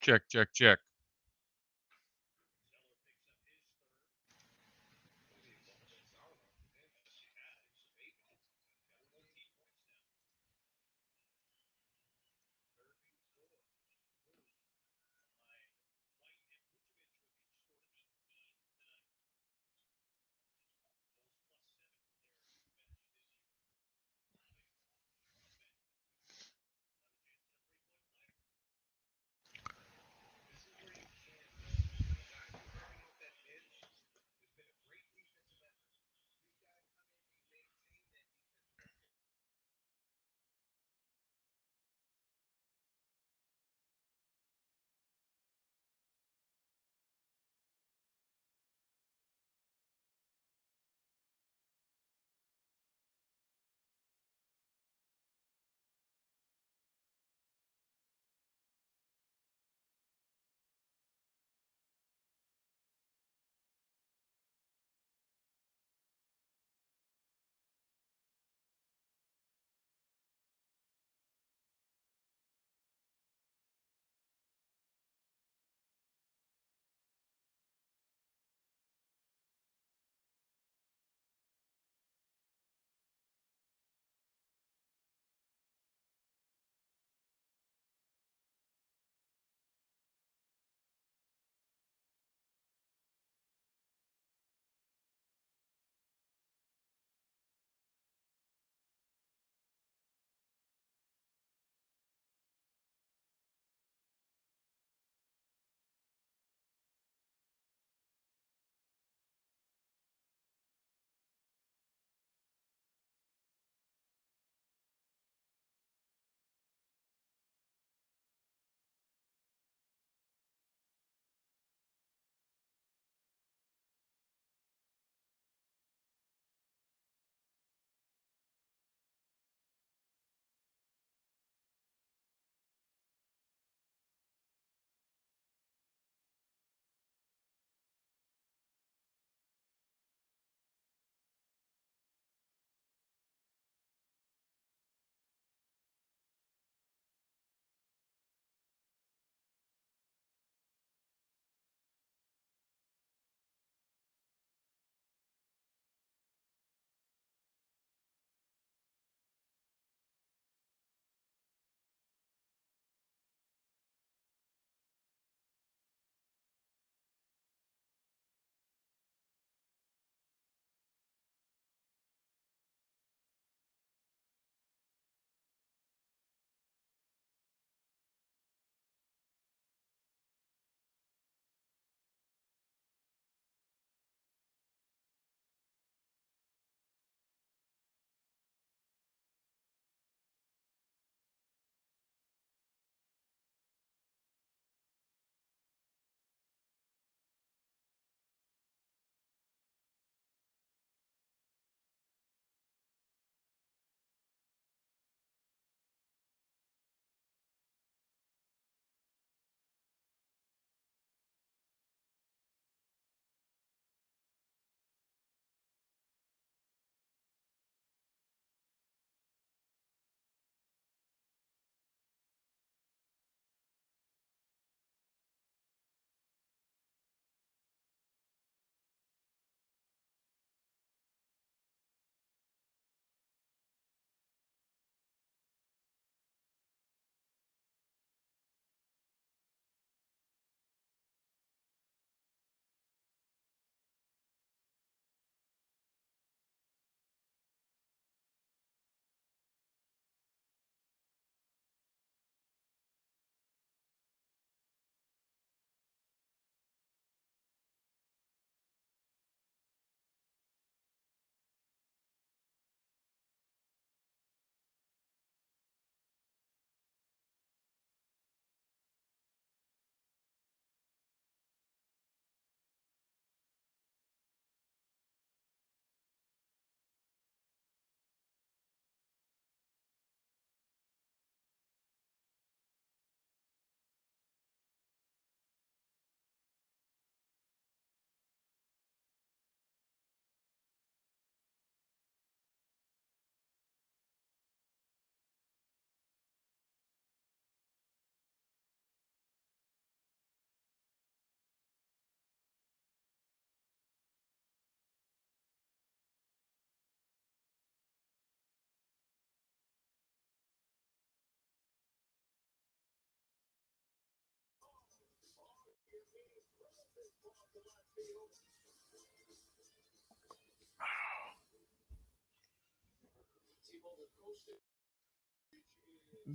Check, check, check.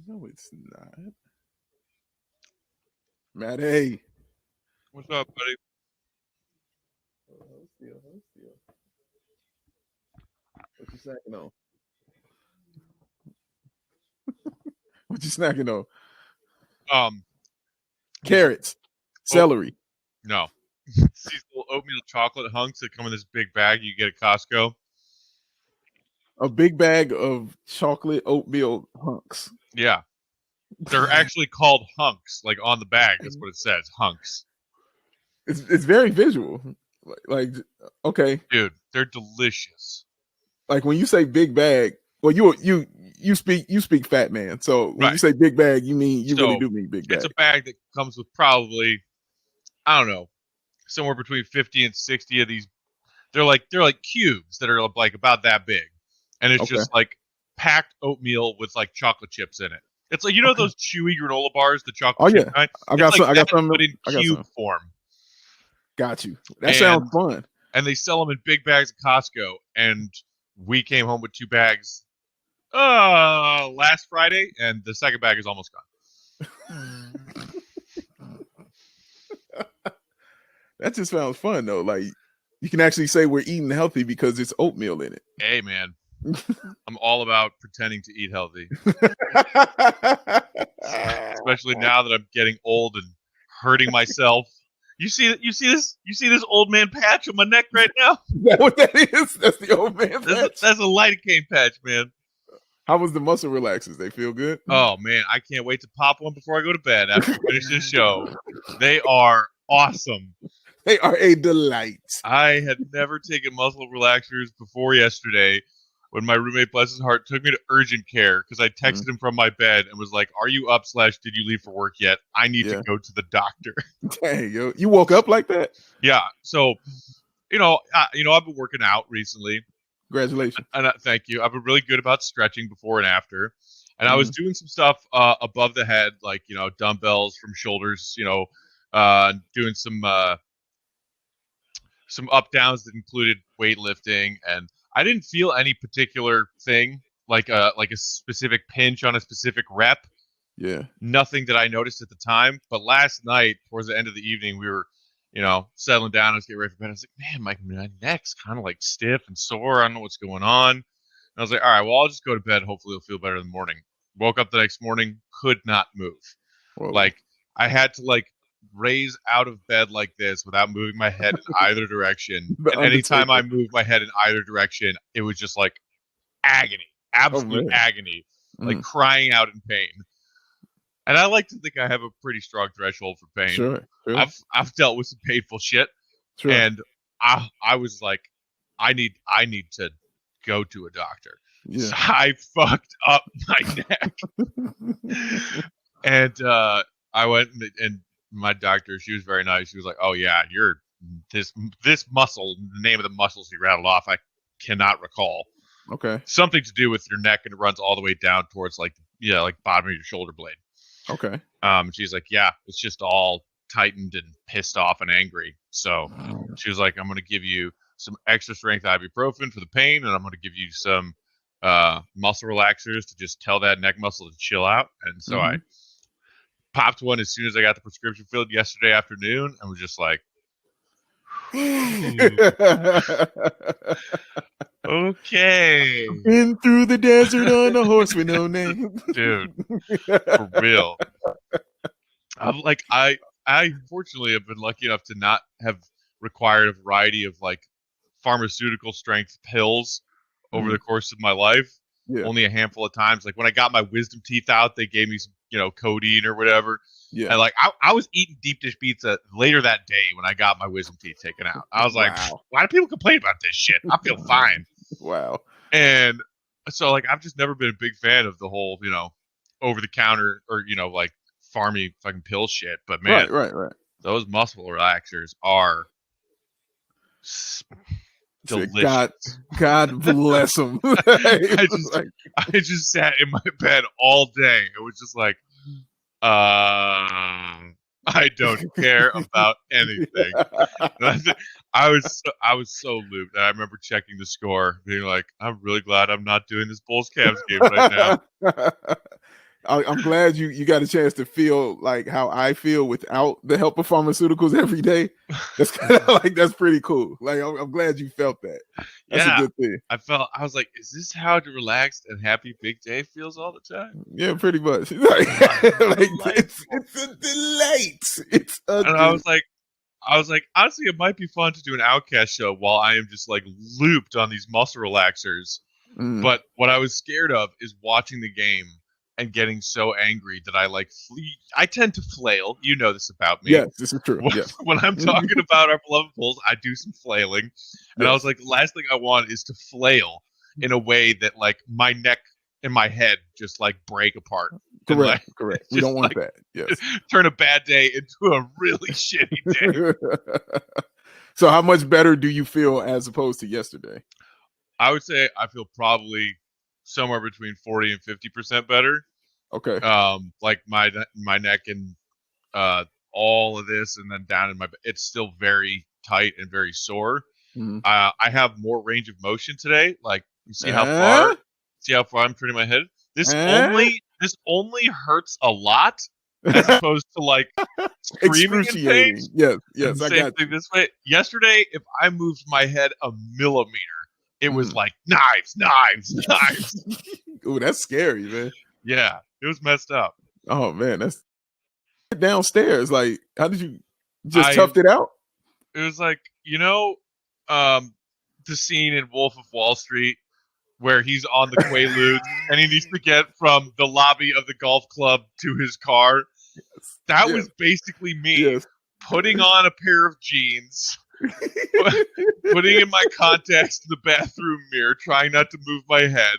No, it's not. Maddie. What's up, buddy? What you snacking on? What you snacking on? Carrots, celery. No. These little oatmeal chocolate hunks that come in this big bag you get at Costco. A big bag of chocolate oatmeal hunks. Yeah. They're actually called hunks, like on the bag. That's what it says, hunks. It's very visual. Like okay. Dude, they're delicious. Like when you say big bag, well, you speak fat man. So when you say big bag, you mean really do mean big bag. It's a bag that comes with probably, I don't know, somewhere between 50 and 60 of these. They're like cubes that are like about that big, and it's just like packed oatmeal with like chocolate chips in it. It's like those chewy granola bars, the chocolate chip kind. I got some, but in cube form. Got you. That sounds fun. And they sell them in big bags at Costco. And we came home with 2 bags last Friday, and the second bag is almost gone. That just sounds fun though. Like you can actually say we're eating healthy because it's oatmeal in it. Hey man, I'm all about pretending to eat healthy, especially now that I'm getting old and hurting myself. You see this old man patch on my neck right now? Is that what that is? That's the old man patch? That's a lidocaine patch, man. How was the muscle relaxers? They feel good? Oh man, I can't wait to pop one before I go to bed after we finish this show. They are awesome. They are a delight. I had never taken muscle relaxers before yesterday when my roommate, bless his heart, took me to urgent care because I texted him from my bed and was like, "Are you up? / did you leave for work yet? I need to go to the doctor." Dang, yo, you woke up like that? Yeah. So, I've been working out recently. Congratulations. And thank you. I've been really good about stretching before and after. And I was doing some stuff above the head, like, dumbbells from shoulders, doing some up downs that included weightlifting, and I didn't feel any particular thing like a specific pinch on a specific rep. Yeah. Nothing that I noticed at the time. But last night, towards the end of the evening, we were, settling down. I was getting ready for bed. I was like, man, my neck's kind of like stiff and sore. I don't know what's going on. And I was like, all right, well, I'll just go to bed. Hopefully it'll feel better in the morning. Woke up the next morning, could not move. Whoa. Like I had to raise out of bed like this without moving my head in either direction. And anytime I moved my head in either direction, it was just like agony, absolute agony, like crying out in pain. And I like to think I have a pretty strong threshold for pain. Sure. I've dealt with some painful shit, and I was like, I need to go to a doctor. Yeah. So I fucked up my neck, and I went and my doctor, she was very nice. She was like, "Oh yeah, you're this muscle. The name of the muscles you rattled off, I cannot recall. Okay, something to do with your neck, and it runs all the way down towards like bottom of your shoulder blade." Okay. She's like, "Yeah, it's just all tightened and pissed off and angry." So she was like, "I'm going to give you some extra strength ibuprofen for the pain, and I'm going to give you some muscle relaxers to just tell that neck muscle to chill out." And so I popped one as soon as I got the prescription filled yesterday afternoon, and was just like, okay. Been through the desert on a horse with no name. Dude, for real. I'm like, I unfortunately have been lucky enough to not have required a variety of pharmaceutical strength pills over the course of my life. Yeah. Only a handful of times. Like when I got my wisdom teeth out, they gave me some, codeine or whatever. Yeah. And I was eating deep dish pizza later that day when I got my wisdom teeth taken out. I was like, why do people complain about this shit? I feel fine. Wow. And so I've just never been a big fan of the whole, over the counter or, farmy fucking pill shit. But man, right. Those muscle relaxers are delicious. God bless them. I just sat in my bed all day. It was just like, I I don't care about anything. I was so looped. And I remember checking the score, being like, I'm really glad I'm not doing this Bulls Cavs game right now. I'm glad you got a chance to feel like how I feel without the help of pharmaceuticals every day. That's kind of like, that's pretty cool. Like, I'm glad you felt that. That's a good thing. I was like, is this how relaxed and happy Big Dave feels all the time? Yeah, pretty much. It's a delight. It's a and I was like, honestly, it might be fun to do an Outcast show while I am just like looped on these muscle relaxers. But what I was scared of is watching the game and getting so angry that I tend to flail. You know this about me. Yes, this is true. When I'm talking about our beloved Bulls, I do some flailing. And I was like, the last thing I want is to flail in a way that like my neck and my head just like break apart. Correct. We don't want that. Yes. Turn a bad day into a really shitty day. So how much better do you feel as opposed to yesterday? I would say I feel probably somewhere between 40 and 50% better. Okay. Like my neck and all of this, and then down in it's still very tight and very sore. I have more range of motion today. Like, you see how far I'm turning my head. This only hurts a lot, as opposed to like screaming in pain. Yes, and I got you. This way. Yesterday, if I moved my head a millimeter, it was like knives. Ooh, that's scary, man. Yeah, it was messed up. Oh man, that's downstairs. Like, how did you just toughed it out? It was like, the scene in Wolf of Wall Street where he's on the Quaaludes and he needs to get from the lobby of the golf club to his car. That was basically me putting on a pair of jeans, putting in my contacts to the bathroom mirror, trying not to move my head,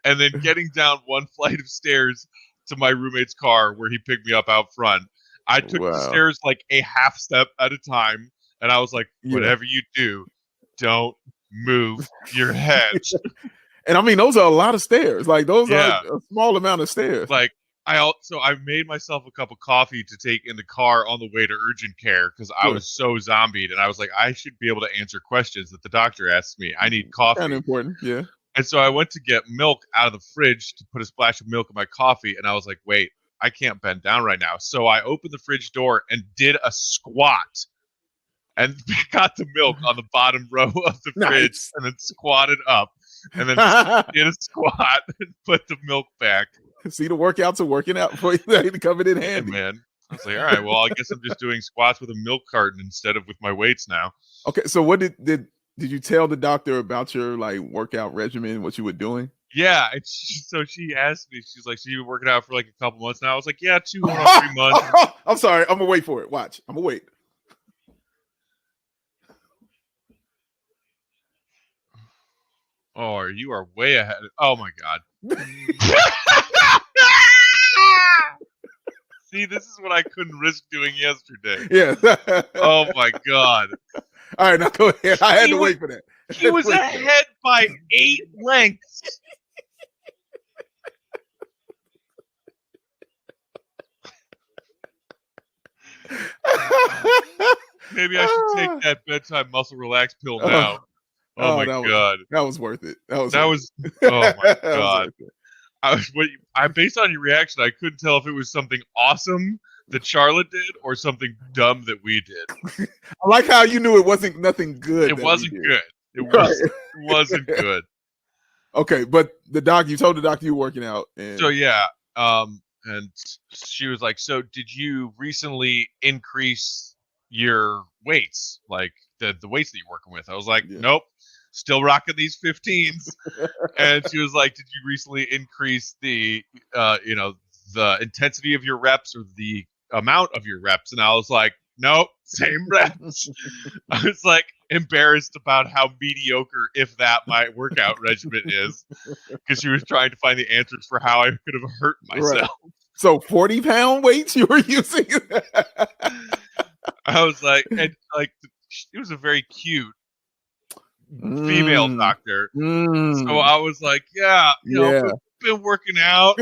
and then getting down one flight of stairs to my roommate's car where he picked me up out front. I took the stairs like a half step at a time, and I was like, whatever you do, don't move your head. And I mean, those are a lot of stairs. Like, those are a small amount of stairs. Like, I made myself a cup of coffee to take in the car on the way to urgent care because I was so zombied, and I was like, I should be able to answer questions that the doctor asks me. I need coffee. Kind of important, yeah. And so I went to get milk out of the fridge to put a splash of milk in my coffee, and I was like, wait, I can't bend down right now. So I opened the fridge door and did a squat and got the milk on the bottom row of the fridge and then squatted up and then did a squat and put the milk back. See, the workouts are working out for you. They're coming in handy. Yeah, man. I was like, all right, well, I guess I'm just doing squats with a milk carton instead of with my weights now. Okay, so what did you tell the doctor about your like workout regimen, what you were doing? Yeah, so she asked me, she's like, so you've been working out for like a couple months now? I was like, yeah, 2 or 3 months. I'm sorry, I'm gonna wait for it. Watch, I'm gonna wait. Oh, you are way ahead. Oh my God. See, this is what I couldn't risk doing yesterday. Yeah. Oh my God. All right, now go ahead. I had to wait for that. He was ahead by 8 lengths. Maybe I should take that bedtime muscle relax pill now. Oh my God. That was worth it. Oh my God. Based on your reaction, I couldn't tell if it was something awesome that Charlotte did or something dumb that we did. I like how you knew it wasn't nothing good. It wasn't good. It wasn't good. Okay, but you told the doctor you were working out. And... So yeah, and she was like, "So did you recently increase your weights, like the weights that you're working with?" I was like, "Nope, still rocking these 15s." And she was like, "Did you recently increase the the intensity of your reps or the amount of your reps?" And I was like, "Nope, same reps." I was like embarrassed about how mediocre, if that, my workout regimen is, because she was trying to find the answers for how I could have hurt myself. Right. So 40-pound weights you were using? I was like, and like, it was a very cute female doctor. So I was like, yeah, you know, been working out.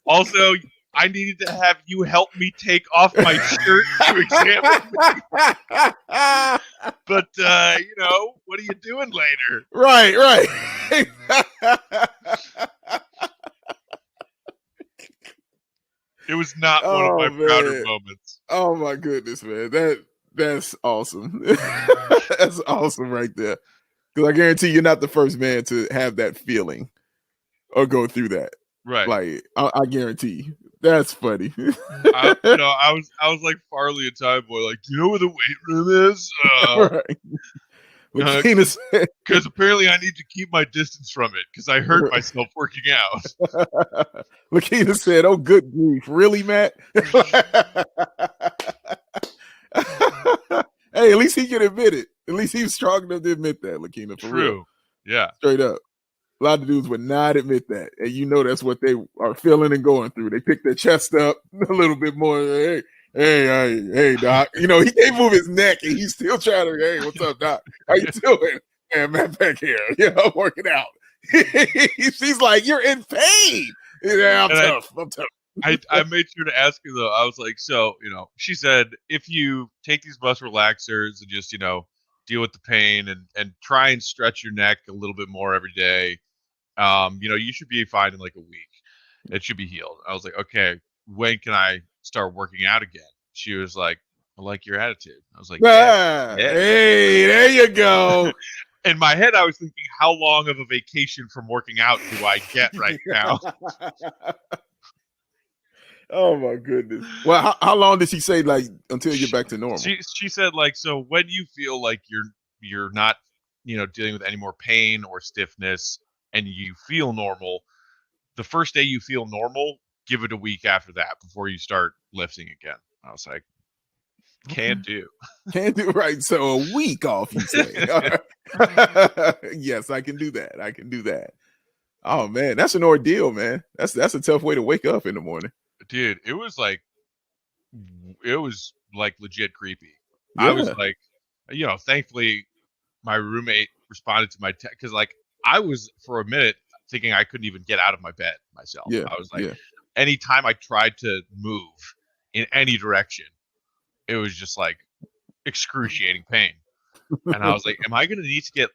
Also, I needed to have you help me take off my shirt to examine me. But, what are you doing later? Right. It was not one of my prouder moments. Oh my goodness, man. That's awesome. That's awesome right there. Because I guarantee you're not the first man to have that feeling or go through that. Right. Like I guarantee. That's funny. I was like Farley and Time Boy, like, do you know where the weight room is? Right. Lakina said, because apparently I need to keep my distance from it because I hurt myself working out. Lakina said, "Oh, good grief, really, Matt?" Hey, at least he can admit it. At least he was strong enough to admit that, Lakina. For True. Real. Yeah. Straight up. A lot of dudes would not admit that. And you know that's what they are feeling and going through. They pick their chest up a little bit more. Hey, Doc. You know, he can't move his neck and he's still trying to, hey, what's up, Doc? How you doing? Man, Matt back here. You know, working out. She's like, you're in pain. Yeah, I'm tough. I made sure to ask her, though. I was like, so, she said, if you take these muscle relaxers and just, deal with the pain and try and stretch your neck a little bit more every day, you should be fine in like a week. It should be healed. I was like, okay, when can I start working out again? She was like, I like your attitude. I was like, yeah. Hey, there you go. In my head, I was thinking, how long of a vacation from working out do I get right now? Oh my goodness. Well, how long did she say, like, until you get back to normal? She said, like, so when you feel like you're not, dealing with any more pain or stiffness and you feel normal, the first day you feel normal, give it a week after that before you start lifting again. I was like, can do. Right. So a week off, you say. Yes, I can do that. Oh man, that's an ordeal, man. That's a tough way to wake up in the morning. Dude, it was like legit creepy. Yeah. I was like, thankfully my roommate responded to my text because like I was for a minute thinking I couldn't even get out of my bed myself. Yeah. I was like, anytime I tried to move in any direction, it was just like excruciating pain. And I was like, am I going to need to get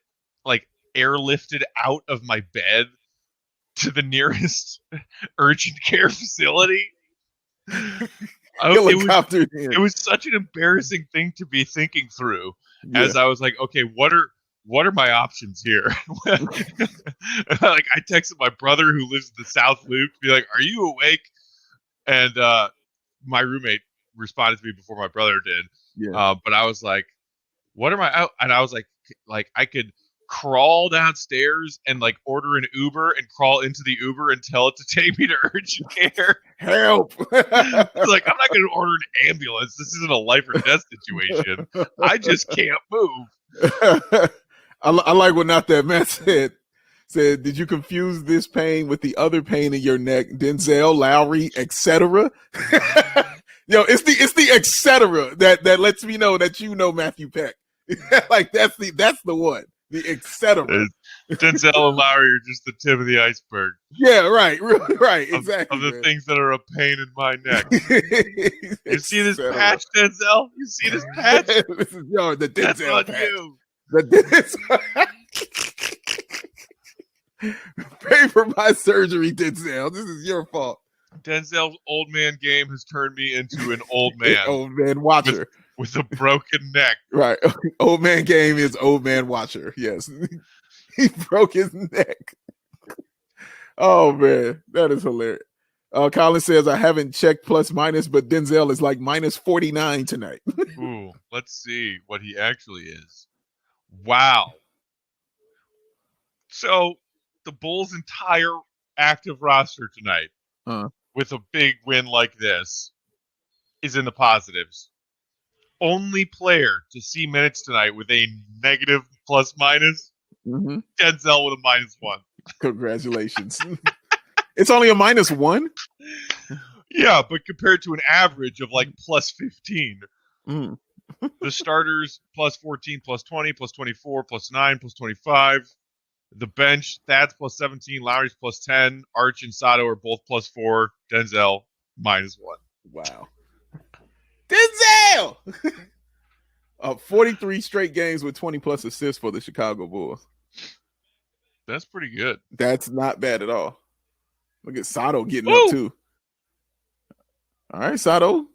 like airlifted out of my bed to the nearest urgent care facility? It was such an embarrassing thing to be thinking through as I was like, okay, what are my options here? Like I texted my brother who lives in the South Loop to be like, are you awake? And my roommate responded to me before my brother did. But I was like, what am I out? And I was like I could crawl downstairs and like order an Uber and crawl into the Uber and tell it to take me to urgent care. Help. Like, I'm not going to order an ambulance. This isn't a life or death situation. I just can't move. I like what Not That Man said, did you confuse this pain with the other pain in your neck? Denzel, Lowry, etc. It's the etc. that lets me know that Matthew Peck. Like that's the one. The etc. Denzel and Lowry are just the tip of the iceberg. Yeah, right, exactly. Of the things that are a pain in my neck. You see this patch, Denzel? You see this patch? This is the Denzel patch. You. Pay for my surgery, Denzel. This is your fault. Denzel's old man game has turned me into an old man. Old man watcher. With a broken neck. Right. Old man game is old man watcher. Yes. He broke his neck. Oh, man. That is hilarious. Colin says, I haven't checked plus minus, but Denzel is like minus 49 tonight. Ooh, let's see what he actually is. Wow. So the Bulls' entire active roster tonight, with a big win like this, is in the positives. Only player to see minutes tonight with a negative plus minus, Denzel with a -1. Congratulations. It's only a -1? Yeah, but compared to an average of like plus 15. The starters plus 14, plus 20, plus 24, plus 9, plus 25. The bench, Thad's plus 17, Lowry's plus 10, Arch and Sato are both plus 4, Denzel -1. Wow. Denzel! 43 straight games with 20-plus assists for the Chicago Bulls. That's pretty good. That's not bad at all. Look at Sato getting Woo! up, too. All right, Sato.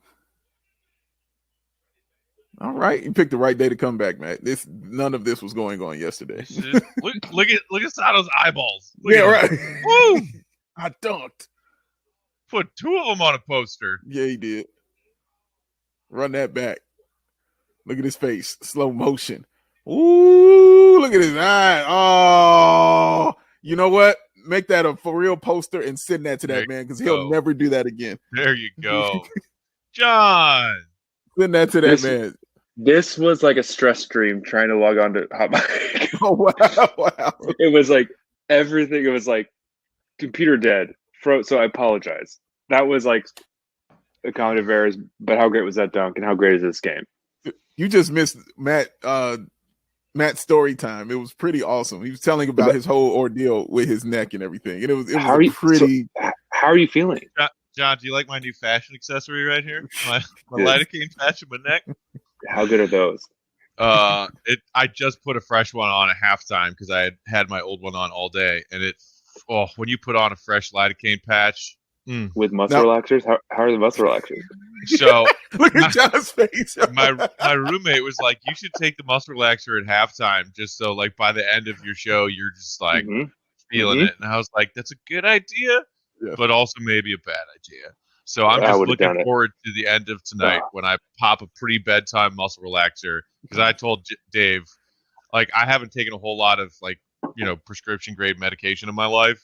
All right. You picked the right day to come back, man. None of this was going on yesterday. Look at Sato's eyeballs. Right. Woo! I dunked. Put 2 of them on a poster. Yeah, he did. Run that back. Look at his face. Slow motion. Ooh, look at his eye. Oh, you know what? Make that a for real poster and send that to that man because he'll never do that again. There you go. John. Send that to that man. This was like a stress stream trying to log on to Hot Mic. Oh, wow. It was like everything. It was like computer dead. So I apologize. That was like a comment of errors, but how great was that dunk and how great is this game? You just missed Matt's story time. It was pretty awesome. He was telling about his whole ordeal with his neck and everything. And it was how are you feeling? John, do you like my new fashion accessory right here? My lidocaine patch in my neck? How good are those? I just put a fresh one on at halftime because I had my old one on all day, and when you put on a fresh lidocaine patch with muscle relaxers, how are the muscle relaxers? So look at John's face. my roommate was like, "You should take the muscle relaxer at halftime, just so like by the end of your show, you're just like feeling it." And I was like, "That's a good idea, but also maybe a bad idea." So I'm just looking forward to the end of tonight when I pop a pre-bedtime muscle relaxer because I told Dave, like, I haven't taken a whole lot of like prescription grade medication in my life.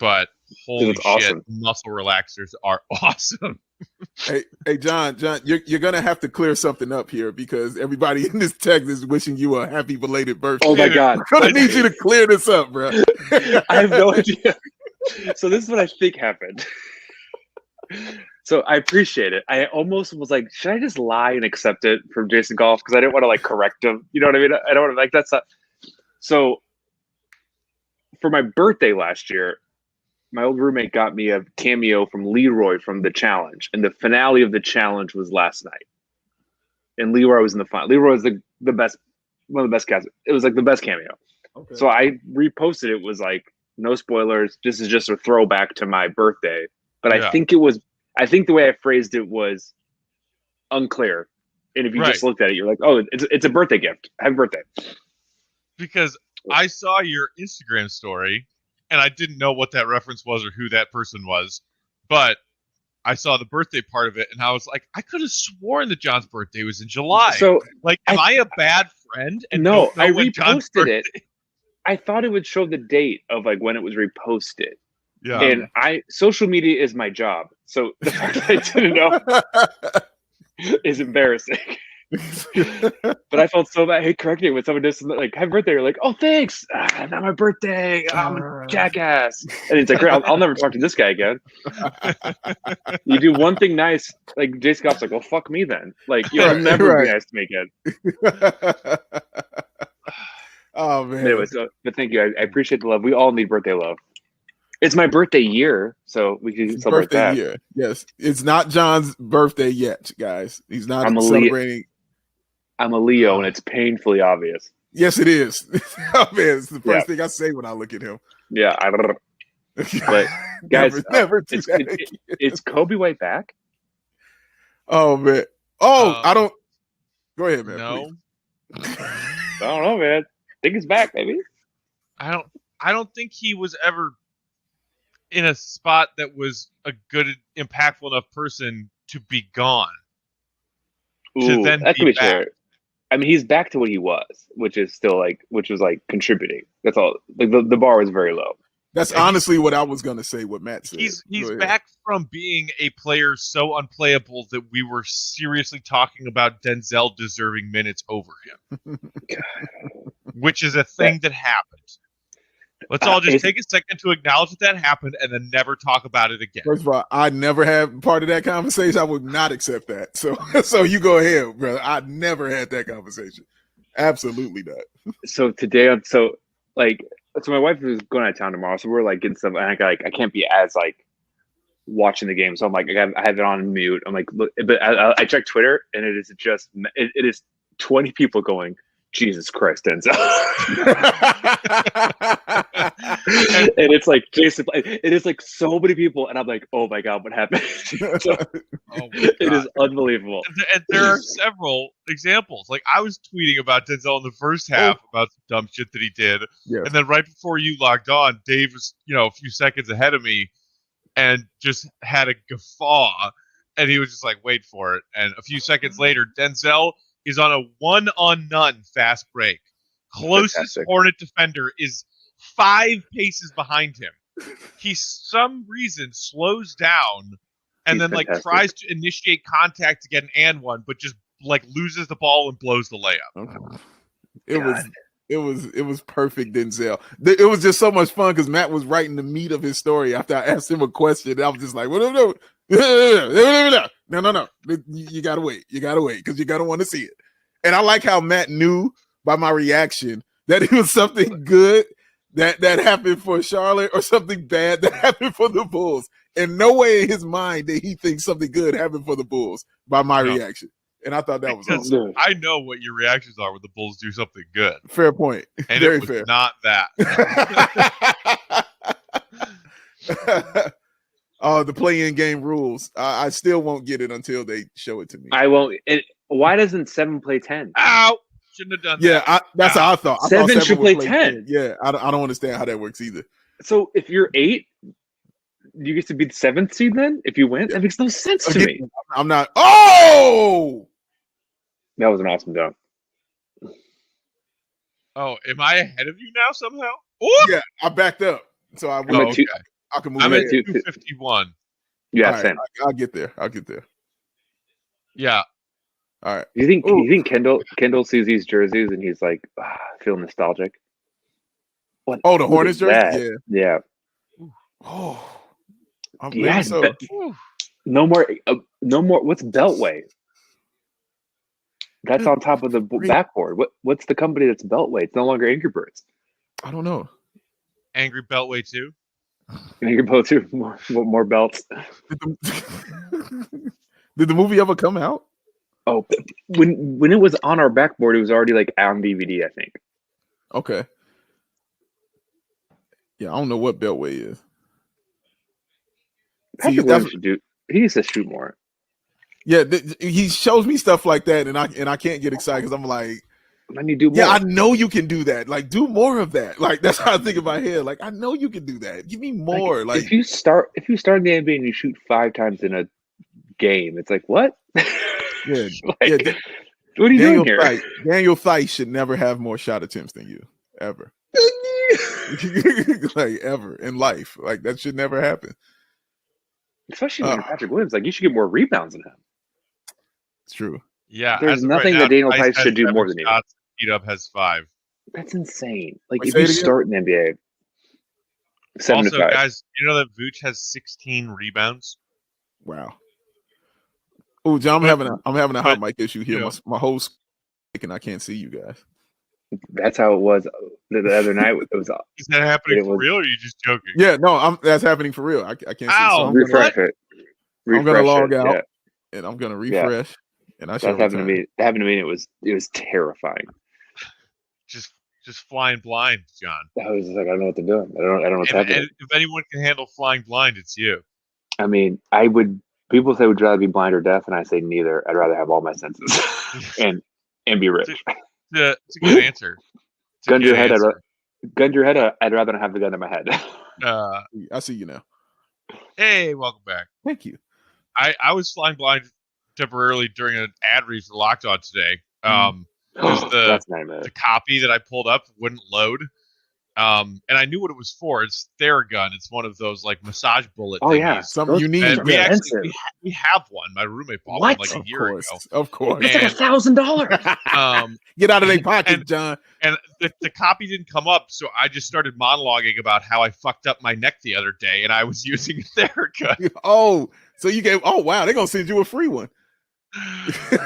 But holy shit, awesome. Muscle relaxers are awesome. Hey, John, you're gonna have to clear something up here because everybody in this text is wishing you a happy belated birthday. Oh my God! I'm gonna need you to clear this up, bro. I have no idea. So this is what I think happened. So I appreciate it. I almost was like, should I just lie and accept it from Jason Goff because I didn't want to like correct him. You know what I mean? I don't want to like that's not. So for my birthday last year, my old roommate got me a cameo from Leroy from The Challenge, and the finale of The Challenge was last night. And Leroy was in the final. Leroy was the best, one of the best cats. It was like the best cameo. Okay. So I reposted it. Was like no spoilers. This is just a throwback to my birthday. But I think the way I phrased it was unclear. And if you just looked at it, you're like, oh, it's a birthday gift. Happy birthday. Because I saw your Instagram story, and I didn't know what that reference was or who that person was. But I saw the birthday part of it, and I was like, I could have sworn that John's birthday was in July. So, like, am I a bad friend? And no, I reposted it. I thought it would show the date of like when it was reposted. Yeah. And social media is my job. So the fact that I didn't know is embarrassing. But I felt so bad. Hey, correcting when someone does like happy birthday. You're like, oh, thanks. Not my birthday. I'm a jackass. And it's like, great. I'll never talk to this guy again. You do one thing nice, like Jason Goff's like, well, fuck me then. Like you'll never be nice to me again. Oh man. Anyway, but thank you. I appreciate the love. We all need birthday love. It's my birthday year, so we can celebrate that. Birthday year, yes. It's not John's birthday yet, guys. He's not celebrating. I'm a Leo, and it's painfully obvious. Yes, it is. Oh man, it's the first thing I say when I look at him. Yeah, I don't know. But guys, never do that. Is Kobe White back? Oh man. Oh, I don't. Go ahead, man. No. I don't know, man. I think he's back, maybe. I don't think he was ever in a spot that was a good, impactful enough person to be gone. Ooh, that could be fair. I mean, he's back to what he was, which was like contributing. That's all. Like the bar was very low. That's honestly what I was going to say. What Matt said. He's back from being a player so unplayable that we were seriously talking about Denzel deserving minutes over him, which is a thing that happened. Let's all just take a second to acknowledge that happened and then never talk about it again. First of all, I never had part of that conversation. I would not accept that. So you go ahead, brother. I never had that conversation. Absolutely not. So today, so my wife is going out of town tomorrow, so we're like getting stuff. And I can't be as like watching the game. So I'm like, I have it on mute. I'm like, look, but I check Twitter, and it is just it is 20 people going, Jesus Christ, Denzel. And it's like Jason. It is like so many people, and I'm like, oh my god, what happened? So, it is unbelievable. And there are several examples. Like I was tweeting about Denzel in the first half about some dumb shit that he did, and then right before you logged on, Dave was a few seconds ahead of me, and just had a guffaw, and he was just like, wait for it. And a few seconds later, Denzel is on a 1-on-none fast break. Closest Fantastic. Hornet defender is 5 paces behind him. He, some reason, slows down and then fantastic. tries to initiate contact to get an and one, but just loses the ball and blows the layup. Okay. It was perfect, Denzel. It was just so much fun because Matt was writing the meat of his story after I asked him a question. And I was just like, no. You gotta wait. You gotta wait because you gotta want to see it. And I like how Matt knew by my reaction that it was something good that happened for Charlotte or something bad that happened for the Bulls. And no way in his mind did he think something good happened for the Bulls by my reaction. And I thought that was awesome. I know what your reactions are when the Bulls do something good. Fair point. And Very it was fair. not that. The play-in game rules. I still won't get it until they show it to me. I won't. Why doesn't 7 play 10? Ow! Shouldn't have done that. Yeah, that's how I thought. I 7 thought should would play 10. Yeah, I don't understand how that works either. So if you're 8, you get to be the 7th seed then? If you win? That makes no sense to me. I'm not. Oh! That was an awesome dunk. Oh, am I ahead of you now somehow? Ooh! Yeah, I backed up. So I will. Okay. I can move I'm at ahead. 251. Yeah, right, same. I'll get there. Yeah. All right. You think Kendall sees these jerseys and he's like, feel nostalgic? What? Oh, the Hornets jersey? Yeah. Oh. I'm Yeah, so. No more. What's Beltway? That's on top of the backboard. What's the company that's Beltway? It's no longer Angry Birds. I don't know. Angry Beltway 2? Angry Birds 2. More belts. Did the movie ever come out? Oh, when it was on our backboard, it was already on DVD, I think. Okay. Yeah, I don't know what Beltway is. Patrick Williams should do. He needs to shoot more. Yeah, he shows me stuff like that, and I can't get excited because I'm like, when you do more. Yeah, I know you can do that. Do more of that. That's how I think in my head. I know you can do that. Give me more. If you start in the NBA and you shoot 5 times in a game, it's like what? Yeah, what are you doing here? Daniel Theis should never have more shot attempts than you ever. Ever in life. That should never happen. Especially when you're Patrick Williams. You should get more rebounds than him. It's true. Yeah. There's nothing that Daniel Theis should do more than you. Heat up has 5. That's insane. If you start in the NBA, 7 also, to 5. guys, you know that Vooch has 16 rebounds? Wow. Oh, John, I'm having a hot mic issue here. My whole and I can't see you guys. That's how it was the other night. It was. Is that happening for real, or are you just joking? Yeah, no, that's happening for real. I can't see. So refresh it. I'm gonna log out and I'm gonna refresh. And that happened to me. That happened to me. And it was terrifying. Just flying blind, John. I was like, I don't know what they're doing. I don't know what's happening. And if anyone can handle flying blind, it's you. I mean, I would. People say would you rather be blind or deaf, and I say neither. I'd rather have all my senses and be rich. It's a good answer. Gun to your head. I'd rather not have the gun in my head. I see you now. Hey, welcome back. Thank you. I was flying blind temporarily during an ad read for Locked On today. The copy that I pulled up wouldn't load. And I knew what it was for. It's Theragun. It's one of those massage bullet thingies. Yeah, something you need. And we have one. My roommate bought one a year ago. Of course, it's $1,000. Get out of their pocket, John. And the copy didn't come up, so I just started monologuing about how I fucked up my neck the other day, and I was using Theragun. Oh, so you gave? Oh, wow, they're gonna send you a free one.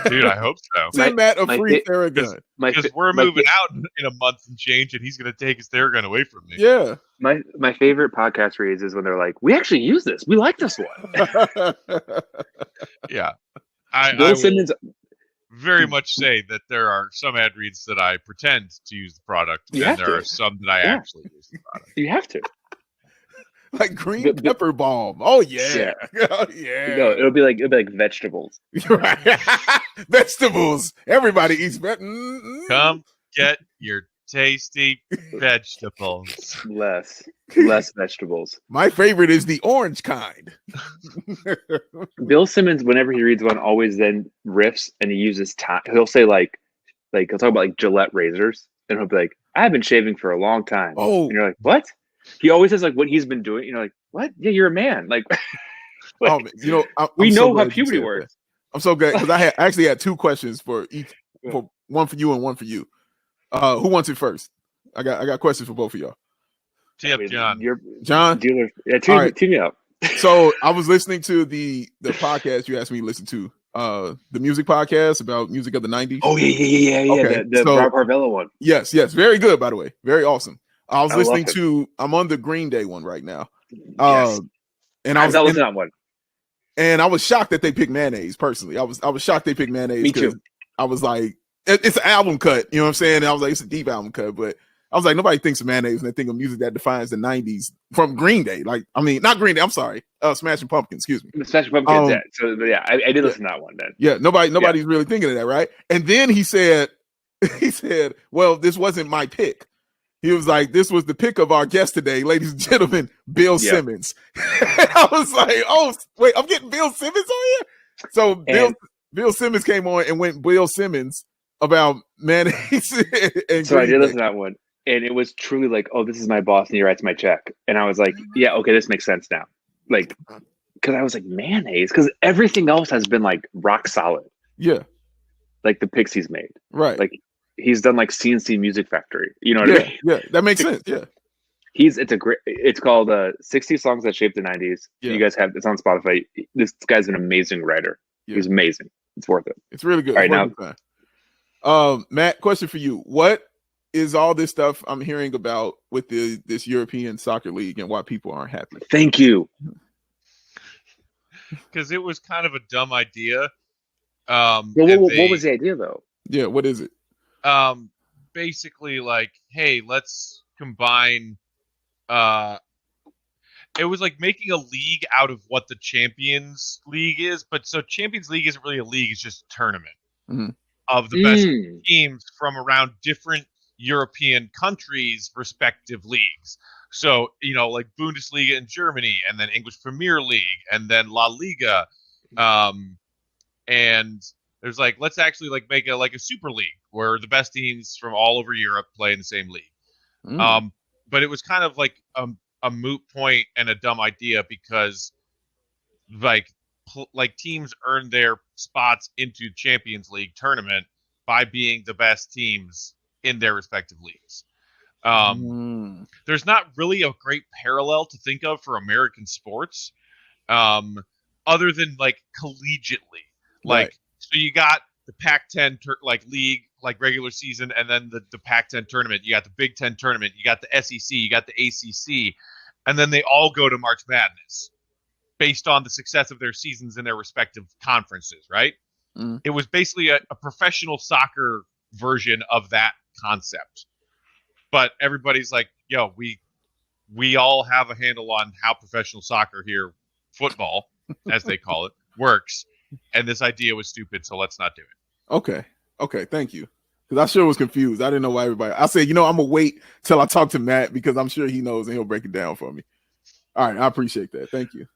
Dude, I hope so. Send Matt a free Theragun. Because we're moving out in a month and change, and he's going to take his Theragun away from me. Yeah. My favorite podcast reads is when they're like, "We actually use this. We like this one." Yeah. Bill Simmons very much say that there are some ad reads that I pretend to use the product, and there are some that I actually use the product. You have to. Like green pepper balm. Oh yeah. Oh yeah. No, it'll be like vegetables. Right. Vegetables. Everybody eats Come get your tasty vegetables. Less vegetables. My favorite is the orange kind. Bill Simmons, whenever he reads one, always then riffs and he uses time. He'll say like he'll talk about like Gillette razors, and he'll be like, "I've been shaving for a long time." Oh, and you're like, "What?" He always says like what he's been doing. You're like, "What? Yeah, you're a man." Like, we know how puberty works. I'm so glad because I actually had two questions for each, for one for you and one for you. Who wants it first? I got questions for both of y'all. Tee up, John. John, dealer. Yeah, tee me up. So I was listening to the podcast you asked me to listen to, the music podcast about music of the 90s. Oh yeah. Okay, the Rob Harvella one. Yes, very good, by the way, very awesome. I was listening to. I'm on the Green Day one right now. Yes. And I was listening to that one. And I was shocked that they picked Mayonnaise. Personally, I was shocked they picked Mayonnaise. Me too. I was like, it's an album cut. You know what I'm saying? And I was like, it's a deep album cut, but I was like, nobody thinks of Mayonnaise when they think of music that defines the 90s from Green Day. Like, I mean, not Green Day. I'm sorry, Smashing Pumpkins. Excuse me. Smashing Pumpkins. Yeah. So yeah, I did listen to that one then. Yeah. Nobody's really thinking of that, right? And then he said, well, this wasn't my pick. He was like, this was the pick of our guest today, ladies and gentlemen, Bill Simmons. I was like, oh, wait, I'm getting Bill Simmons on here? So Bill Simmons came on and went Bill Simmons about mayonnaise. So I did listen to that one. And it was truly like, oh, this is my boss and he writes my check. And I was like, yeah, okay, this makes sense now. Like, because I was like, mayonnaise? Because everything else has been like rock solid. Yeah. Like the picks he's made. Right. Like, he's done like CNC Music Factory. You know what I mean? Yeah, that makes sense. Yeah. It's called 60 Songs That Shaped the 90s. Yeah. You guys have it's on Spotify. This guy's an amazing writer. Yeah. He's amazing. It's worth it. It's really good. All right, now. Matt, question for you. What is all this stuff I'm hearing about with this European soccer league and why people aren't happy? Thank you. Because it was kind of a dumb idea. What was the idea though? Yeah, what is it? Basically like, hey, let's combine it was like making a league out of what the Champions League is, but so Champions League isn't really a league, it's just a tournament of the best teams from around different European countries' respective leagues. So, like Bundesliga in Germany, and then English Premier League, and then La Liga, and there's like, let's actually like make a super league where the best teams from all over Europe play in the same league. But it was kind of like a moot point and a dumb idea because like teams earn their spots into Champions League tournament by being the best teams in their respective leagues. There's not really a great parallel to think of for American sports, other than like collegiately, like. Right. So you got the Pac-10 league, like regular season, and then the Pac-10 tournament. You got the Big Ten tournament. You got the SEC. You got the ACC, and then they all go to March Madness based on the success of their seasons in their respective conferences. Right? It was basically a professional soccer version of that concept. But everybody's like, "Yo, we all have a handle on how professional soccer here, football, as they call it, works." And this idea was stupid, so let's not do it. Okay, thank you. Because I sure was confused. I didn't know why everybody. I said, I'm gonna wait till I talk to Matt because I'm sure he knows and he'll break it down for me. All right, I appreciate that. Thank you.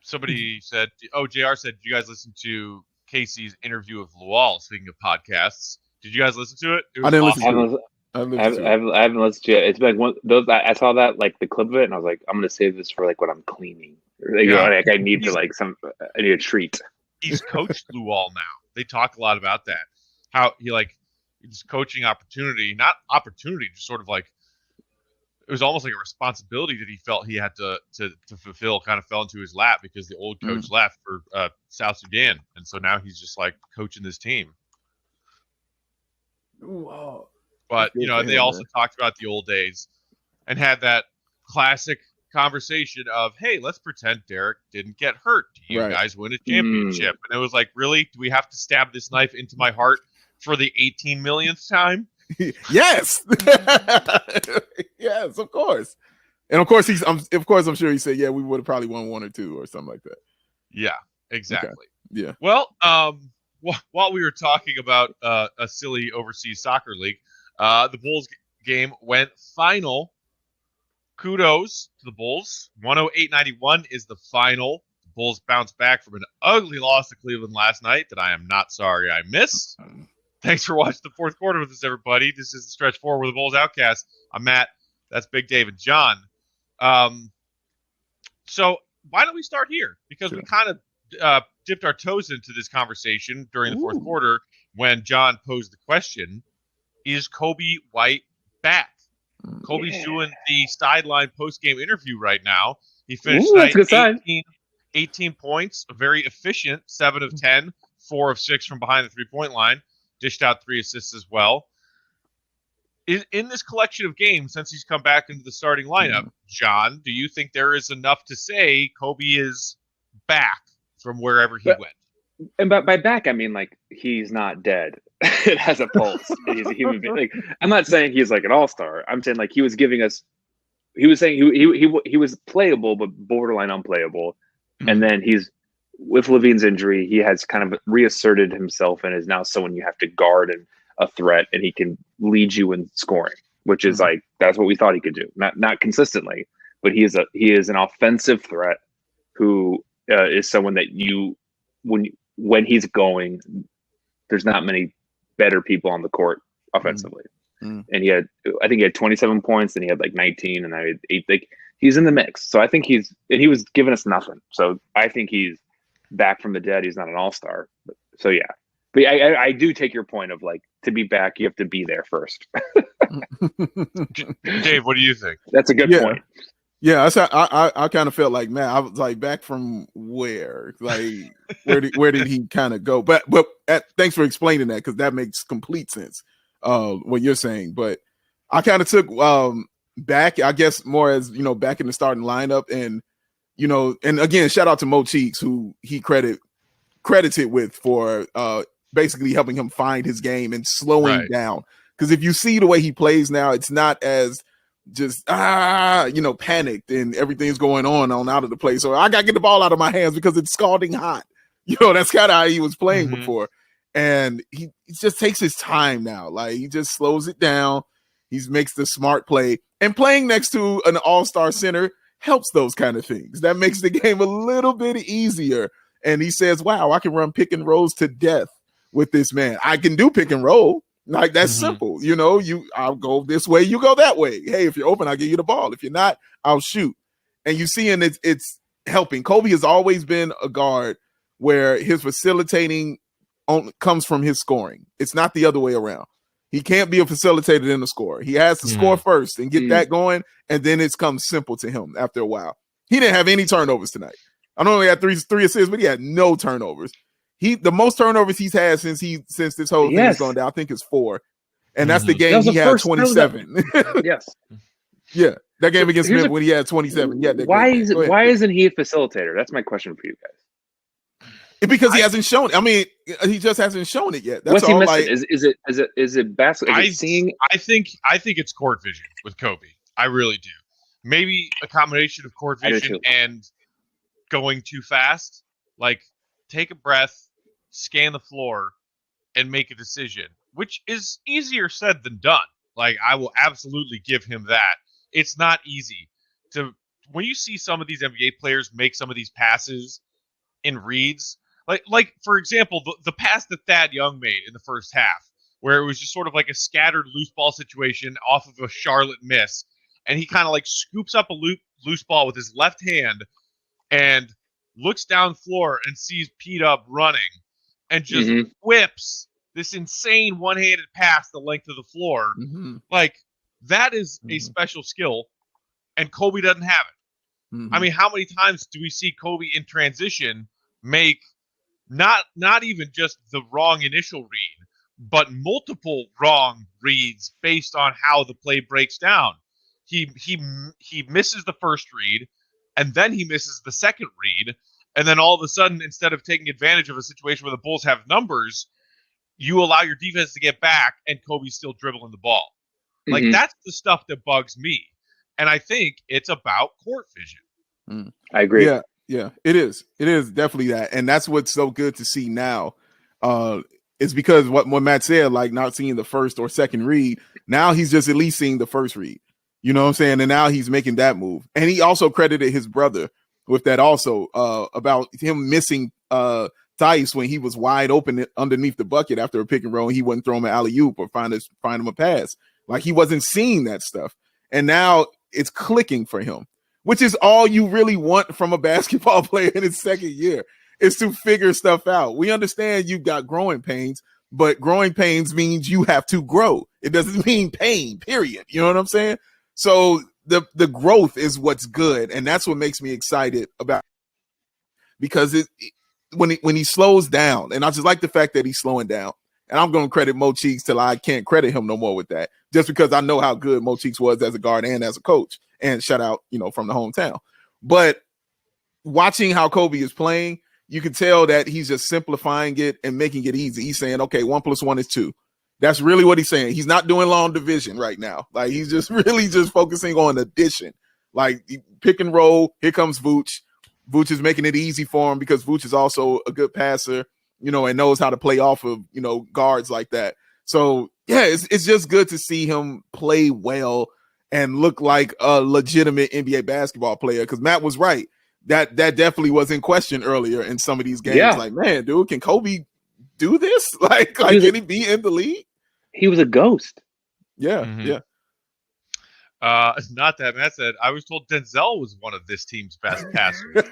Somebody said, JR said, did you guys listen to Casey's interview with BAWL? Speaking of podcasts, did you guys listen to it? I didn't listen to it. I haven't listened to it. It's been like those. I saw that like the clip of it, and I was like, I'm gonna save this for like when I'm cleaning. Like I need I need a treat. He's coached BAWL now. They talk a lot about that. How he his coaching opportunity, not opportunity, just sort of like it was almost like a responsibility that he felt he had to fulfill kind of fell into his lap because the old coach left for South Sudan. And so now he's just like coaching this team. Ooh, but, they also talked about the old days and had that classic conversation of, hey, let's pretend Derek didn't get hurt. Do you guys win a championship? And it was like, really? Do we have to stab this knife into my heart for the 18 millionth time? Yes. Yes, of course. And of course I'm sure he said, yeah, we would have probably won 1 or 2 or something like that. Yeah, exactly. Okay. Yeah. Well, while we were talking about a silly overseas soccer league, the Bulls game went final. Kudos to the Bulls. 108-91 is the final. The Bulls bounced back from an ugly loss to Cleveland last night that I am not sorry I missed. Thanks for watching the fourth quarter with us, everybody. This is the Stretch 4 with the Bulls Outcasts. I'm Matt. That's Big Dave and John. So why don't we start here? Because we kind of dipped our toes into this conversation during the fourth quarter when John posed the question, is Kobe White back? Kobe's doing the sideline post-game interview right now. He finished 18 points, very efficient, 7 of 10, 4 of 6 from behind the three-point line, dished out 3 assists as well. In this collection of games, since he's come back into the starting lineup, John, do you think there is enough to say Kobe is back from wherever he went? And by back, I mean, like, he's not dead. It has a pulse. He's a human being. Like, I'm not saying he's like an all-star. I'm saying, like, he was giving us. He was saying he was playable, but borderline unplayable. And then he's with Levine's injury, he has kind of reasserted himself and is now someone you have to guard and a threat, and he can lead you in scoring, which is like that's what we thought he could do. Not consistently, but he is an offensive threat who is someone that you when he's going, there's not many better people on the court offensively. And I think he had 27 points, and he had like 19, and I had 8. Like, he's in the mix. So I think he was giving us nothing. So I think he's back from the dead. He's not an all-star. So yeah. But I do take your point of, like, to be back, you have to be there first. Dave, what do you think? That's a good point. Yeah, I kind of felt like, man, I was like, back from where? Like, where did he kind of go? But thanks for explaining that, because that makes complete sense, what you're saying. But I kind of took back, I guess, more as, back in the starting lineup. And, and again, shout out to Mo Cheeks, who he credited with for basically helping him find his game and slowing down. Because if you see the way he plays now, it's not as just panicked and everything's going on out of the place. So I gotta get the ball out of my hands because it's scalding hot. That's kind of how he was playing before. And he just takes his time now. Like, he just slows it down. He makes the smart play. And playing next to an all-star center helps those kind of things. That makes the game a little bit easier. And he says, wow, I can run pick and rolls to death with this man. I can do pick and roll. Like, that's simple. I'll go this way, you go that way. Hey, if you're open, I'll give you the ball. If you're not, I'll shoot. And you see, and it's helping. Kobe has always been a guard where his facilitating comes from his scoring. It's not the other way around. He can't be a facilitator and a scorer. He has to score first and get that going, and then it comes simple to him after a while. He didn't have any turnovers tonight. I know he had three assists, but he had no turnovers. The most turnovers he's had since this whole thing has gone down, I think, is 4. And that's the game he had 27. Yes. Yeah. That game against Smith when he had 27. Yeah. Why isn't he a facilitator? That's my question for you guys. Because he hasn't shown it. I mean, he just hasn't shown it yet. That's what's all. He missing? Is it basketball? I think it's court vision with Kobe. I really do. Maybe a combination of court vision and going too fast. Like, take a breath, scan the floor, and make a decision, which is easier said than done. Like, I will absolutely give him that. It's not easy when you see some of these NBA players make some of these passes in reads, like for example, the pass that Thad Young made in the first half, where it was just sort of like a scattered loose ball situation off of a Charlotte miss, and he kind of like scoops up a loose ball with his left hand and looks down floor and sees Pete up running and just whips this insane one-handed pass the length of the floor. Like, that is a special skill and Kobe doesn't have it. Mm-hmm. I mean, how many times do we see Kobe in transition make not even just the wrong initial read, but multiple wrong reads based on how the play breaks down? He misses the first read, and then he misses the second read, and then all of a sudden, instead of taking advantage of a situation where the Bulls have numbers, you allow your defense to get back, and Kobe's still dribbling the ball. Like, that's the stuff that bugs me. And I think it's about court vision. I agree. Yeah, it is. It is definitely that. And that's what's so good to see now. It's because what Matt said, like not seeing the first or second read. Now he's just at least seeing the first read. You know what I'm saying? And now he's making that move. And he also credited his brother with that also, about him missing Tice when he was wide open underneath the bucket after a pick and roll, and he wouldn't throw him an alley-oop or find him a pass. Like, he wasn't seeing that stuff. And now it's clicking for him, which is all you really want from a basketball player in his second year, is to figure stuff out. We understand you've got growing pains, but growing pains means you have to grow. It doesn't mean pain, period. You know what I'm saying? So the growth is what's good, and that's what makes me excited about, because when he slows down, and I just like the fact that he's slowing down. And I'm going to credit Mo Cheeks till I can't credit him no more with that, just because I know how good Mo Cheeks was as a guard and as a coach. And shout out, from the hometown. But watching how Kobe is playing, you can tell that he's just simplifying it and making it easy. He's saying, okay, 1 + 1 is 2. That's really what he's saying. He's not doing long division right now. Like, he's just really just focusing on addition. Like, pick and roll. Here comes Vooch. Vooch is making it easy for him because Vooch is also a good passer, and knows how to play off of, guards like that. So, yeah, it's just good to see him play well and look like a legitimate NBA basketball player, because Matt was right. That definitely was in question earlier in some of these games. Yeah. Like, man, dude, can Kobe do this? Like can he be in the league? He was a ghost. Yeah, yeah. Not that Matt said. I was told Denzel was one of this team's best passers.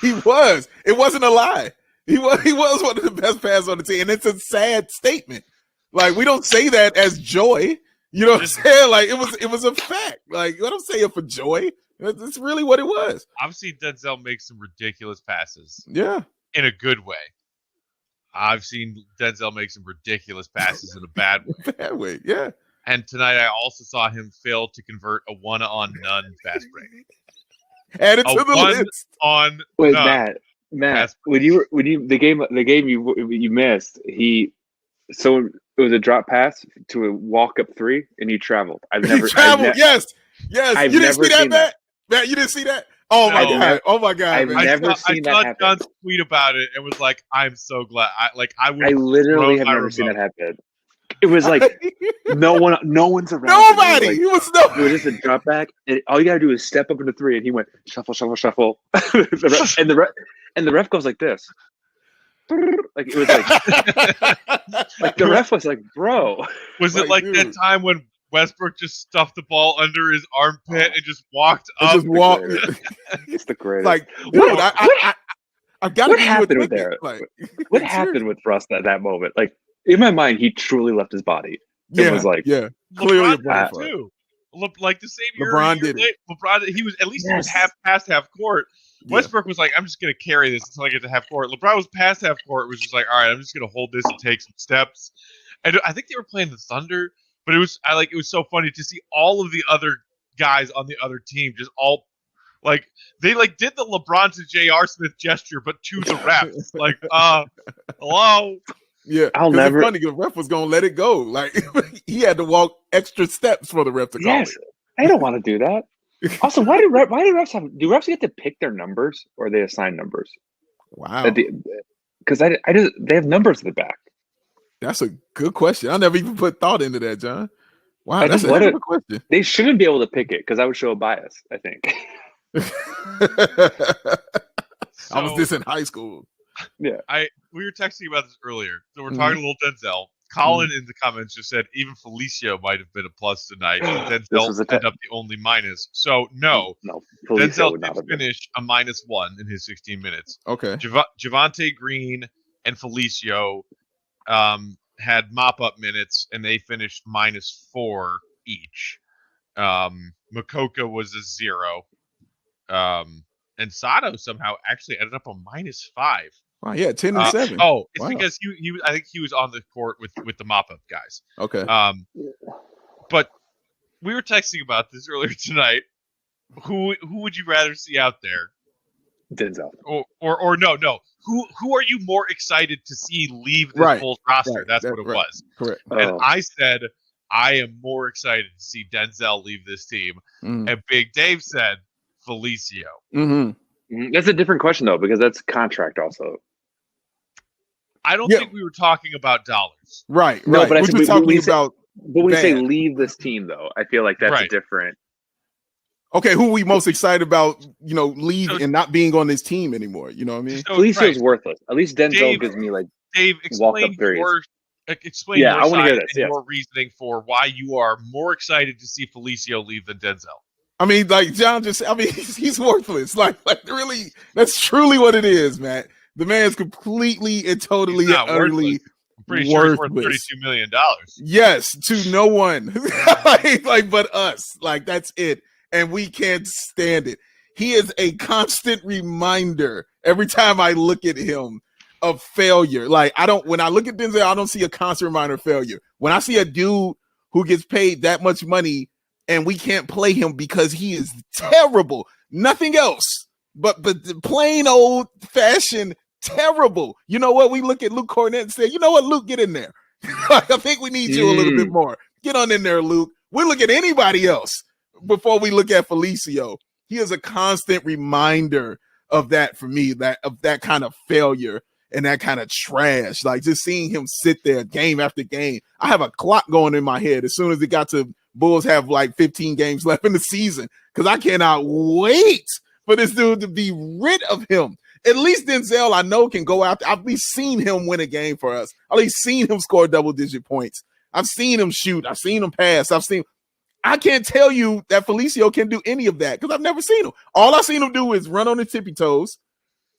He was. It wasn't a lie. He was one of the best passers on the team, and it's a sad statement. Like, we don't say that as joy. You know what I'm saying? Like, it was a fact. Like, what I'm saying for joy, it's really what it was. I've seen Denzel make some ridiculous passes. Yeah. In a good way. I've seen Denzel make some ridiculous passes in a bad way. Bad way, yeah. And tonight I also saw him fail to convert a 1-on-none fast break. Add it to the list. On Wait, Matt, when you the game you missed, so it was a drop pass to a walk up 3, and he traveled. Yes. You didn't see that, Matt? Matt, you didn't see that? Oh my god! Oh my god! I've never seen that happen. I saw John's tweet about it and was like, "I'm so glad." I literally have never seen that happen. It was like no one's around. Nobody. It was It was just a drop back, and all you gotta do is step up into 3, and he went shuffle, shuffle, shuffle, and the ref goes like this. Like, it was like the ref was like, bro. Was it like that time when Westbrook just stuffed the ball under his armpit and just walked up? It's the greatest. Like, dude, I've got to. What happened with there? Like, what happened with Russ at that moment? Like, in my mind, he truly left his body. It was like, clearly LeBron too. Like the same year. LeBron did it. LeBron, he was past half court. Westbrook was like, I'm just going to carry this until I get to half court. LeBron was past half court, was just like, all right, I'm just going to hold this and take some steps. And I think they were playing the Thunder, but it was so funny to see all of the other guys on the other team just all they did the LeBron to J.R. Smith gesture, but to the refs. Like, hello. Yeah, I'll never. It's funny, the ref was gonna let it go. Like, he had to walk extra steps for the ref to call it. I don't want to do that. Also, why do refs get to pick their numbers, or they assign numbers? Wow. Because they have numbers at the back. That's a good question. I never even put thought into that, John. Wow, that's a good question. They shouldn't be able to pick it because that would show a bias, I think. I was this in high school. Yeah. We were texting about this earlier. So we're talking a little Denzel. Colin in the comments just said even Felicio might have been a plus tonight. Denzel ended up the only minus. So no Denzel did finish a -1 in his 16 minutes. Okay. Javonte Green and Felicio had mop-up minutes, and they finished -4 each. Makoka was a 0. And Sato somehow actually ended up a -5. Wow, yeah, 10 and 7. It's because he I think he was on the court with the mop-up guys. Okay. But we were texting about this earlier tonight. Who would you rather see out there? Denzel. Or no. Who are you more excited to see leave this Bulls roster? That's what it was. Correct. And I said, I am more excited to see Denzel leave this team. And Big Dave said, Felicio. That's a different question, though, because that's contract also. I don't think we were talking about dollars. Right. No, but I we're talking about. But when we say leave this team, though, I feel like that's different. Okay, who are we most excited about, leave and not being on this team anymore? You know what I mean? Felicio's worthless. At least Denzel gives me, Dave, explain your I want to hear this. Your reasoning for why you are more excited to see Felicio leave than Denzel. I mean, like John he's worthless. Like really, that's truly what it is, man. The man's completely and totally and utterly I'm pretty sure he's worth $32 million. Yes, to no one. like but us. Like that's it. And we can't stand it. He is a constant reminder every time I look at him of failure. Like when I look at Denzel, I don't see a constant reminder of failure. When I see a dude who gets paid that much money and we can't play him because he is terrible, nothing else but the plain old fashioned terrible. You know what? We look at Luke Cornett and say, you know what, Luke, get in there. I think we need you a little bit more. Get on in there, Luke. We look at anybody else before we look at Felicio. He is a constant reminder of that for me, of that kind of failure and that kind of trash. Like just seeing him sit there game after game. I have a clock going in my head as soon as it got to Bulls have like 15 games left in the season because I cannot wait for this dude to be rid of him. At least Denzel, I know, can go out. I've at least seen him win a game for us. I've at least seen him score double-digit points. I've seen him shoot. I've seen him pass. I can't tell you that Felicio can do any of that because I've never seen him. All I've seen him do is run on his tippy toes,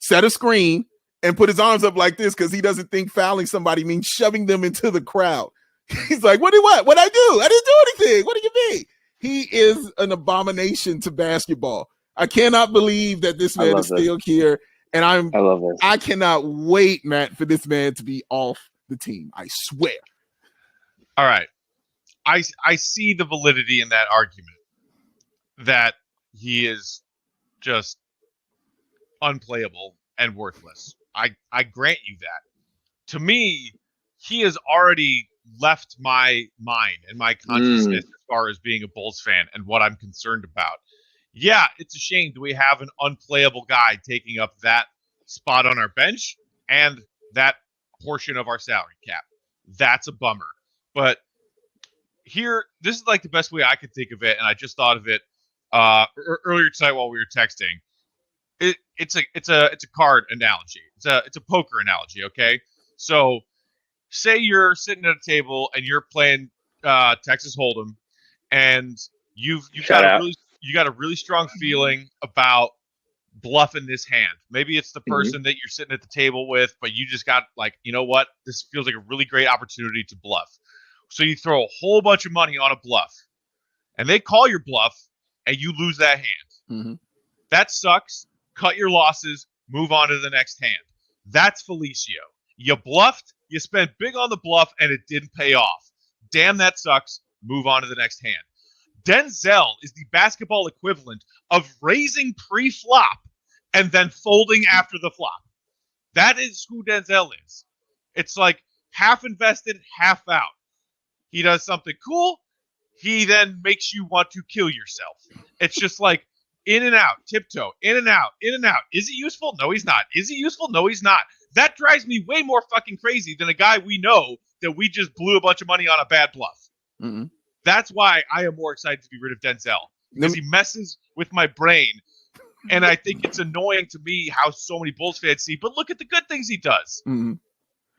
set a screen, and put his arms up like this because he doesn't think fouling somebody means shoving them into the crowd. He's like, what? What'd I do? I didn't do anything. What do you mean? He is an abomination to basketball. I cannot believe that this man is still here. And I love this. I cannot wait, Matt, for this man to be off the team. I swear. All right. I see the validity in that argument that he is just unplayable and worthless. I grant you that. To me, he has already left my mind and my consciousness as far as being a Bulls fan and what I'm concerned about. Yeah, it's a shame that we have an unplayable guy taking up that spot on our bench and that portion of our salary cap. That's a bummer. But here, this is like the best way I could think of it, and I just thought of it earlier tonight while we were texting. It's a card analogy. It's a poker analogy. Okay, so say you're sitting at a table and you're playing Texas Hold'em, and you've got a really strong feeling about bluffing this hand. Maybe it's the person that you're sitting at the table with, but you just got like, you know what? This feels like a really great opportunity to bluff. So you throw a whole bunch of money on a bluff, and they call your bluff, and you lose that hand. That sucks. Cut your losses. Move on to the next hand. That's Felicio. You bluffed. You spent big on the bluff, and it didn't pay off. Damn, that sucks. Move on to the next hand. Denzel is the basketball equivalent of raising pre-flop and then folding after the flop. That is who Denzel is. It's like half invested, half out. He does something cool. He then makes you want to kill yourself. It's just like in and out, tiptoe, in and out, in and out. Is he useful? No, he's not. Is he useful? No, he's not. That drives me way more fucking crazy than a guy we know that we just blew a bunch of money on a bad bluff. That's why I am more excited to be rid of Denzel, because he messes with my brain. And I think it's annoying to me how so many Bulls fans see, but look at the good things he does. When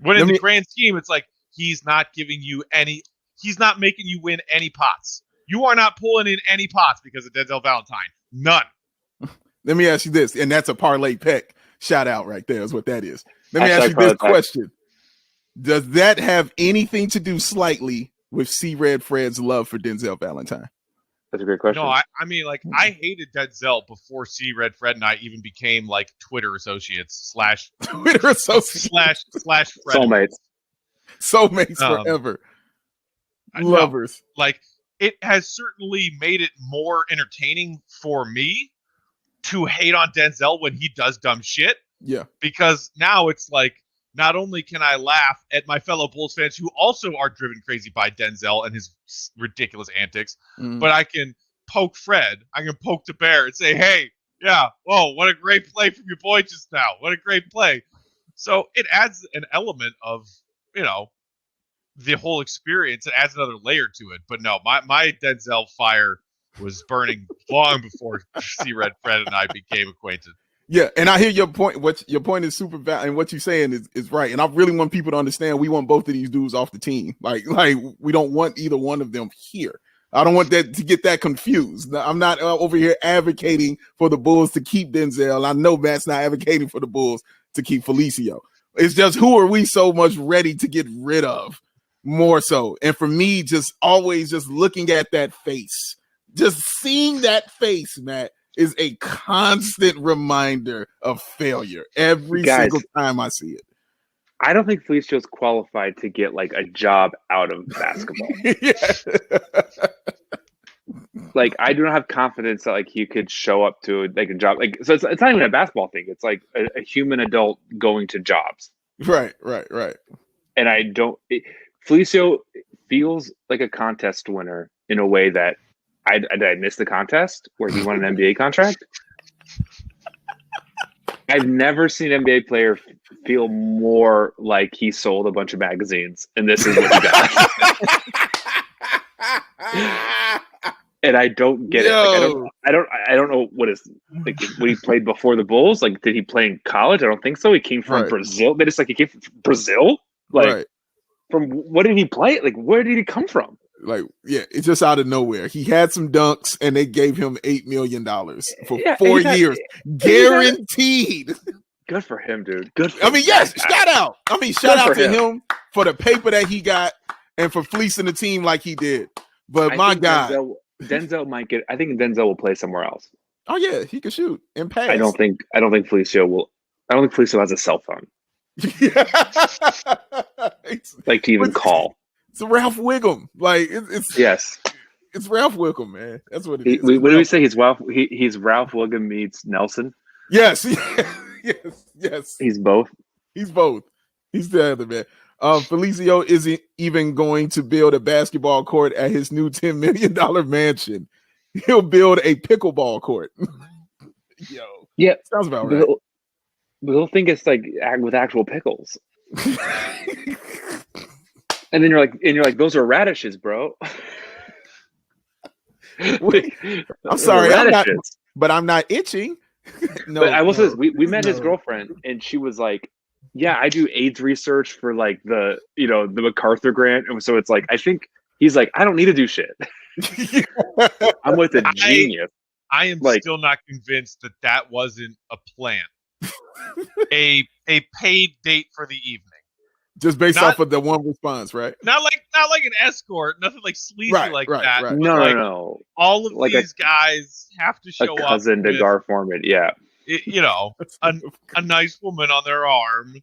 in the grand scheme, it's like he's not giving you any, he's not making you win any pots. You are not pulling in any pots because of Denzel Valentine. None. Let me ask you this, and that's a parlay pick. Shout out right there is what that is. Let me ask you this question. Does that have anything to do slightly with C-Red Fred's love for Denzel Valentine? That's a great question. No, I mean, like, I hated Denzel before C. Red Fred and I even became like Twitter associates / Twitter associates / frenemies. Soulmates forever. Lovers. No, like, it has certainly made it more entertaining for me to hate on Denzel when he does dumb shit. Yeah. Because now it's like, not only can I laugh at my fellow Bulls fans who also are driven crazy by Denzel and his ridiculous antics, but I can poke Fred, I can poke the bear and say, hey, yeah, whoa, what a great play from your boy just now. What a great play. So it adds an element of, you know, the whole experience. It adds another layer to it. But no, my Denzel fire was burning long before C. Red Fred and I became acquainted. Yeah, and I hear your point. What your point is super valid, and what you're saying is right. And I really want people to understand we want both of these dudes off the team. Like we don't want either one of them here. I don't want that to get that confused. I'm not over here advocating for the Bulls to keep Denzel. I know Matt's not advocating for the Bulls to keep Felicio. It's just who are we so much ready to get rid of more so. And for me, just always just looking at that face, just seeing that face, Matt, is a constant reminder of failure every single time I see it. I don't think Felicio's qualified to get like a job out of basketball. Like, I do not have confidence that like he could show up to like a job. Like, so it's not even a basketball thing. It's like a human adult going to jobs. Right. And I don't. Felicio feels like a contest winner in a way that I missed the contest where he won an NBA contract. I've never seen an NBA player feel more like he sold a bunch of magazines, and this is what he got. And I don't get it. Like, I don't know what is like when he played before the Bulls. Like, did he play in college? I don't think so. He came from Brazil. But it's like he came from Brazil. Like, from what did he play? Like, where did he come from? Like, yeah, it's just out of nowhere. He had some dunks, and they gave him $8 million for 4 years, guaranteed. Good for him, dude. Good. I mean, yes, shout out. I mean, shout out to him for the paper that he got and for fleecing the team like he did. But my God, Denzel might get. I think Denzel will play somewhere else. Oh yeah, he can shoot and pass. I don't think Felicio will. I don't think Felicio has a cell phone. Like to even call. It's Ralph Wiggum. Like it's it's Ralph Wiggum, man. That's what it is. What do we say? He's Ralph Wiggum meets Nelson. Yes, yes. He's both. He's the other man. Felicio isn't even going to build a basketball court at his new $10 million mansion. He'll build a pickleball court. Yo, yeah, sounds about right. But he'll think it's like with actual pickles. And then you're like, those are radishes, bro. Wait, I'm sorry, I'm not itching. No, but I will say this: we met his girlfriend, and she was like, "Yeah, I do AIDS research for like the MacArthur grant," and so it's like I think he's like, "I don't need to do shit. I'm with a genius." I am still not convinced that wasn't a plan, a paid date for the evening. Just based off of the one response, right? Not like an escort, nothing like sleazy that. Right. No. All of like these guys have to show up. A cousin to Gar Forman, yeah. A nice woman on their arm.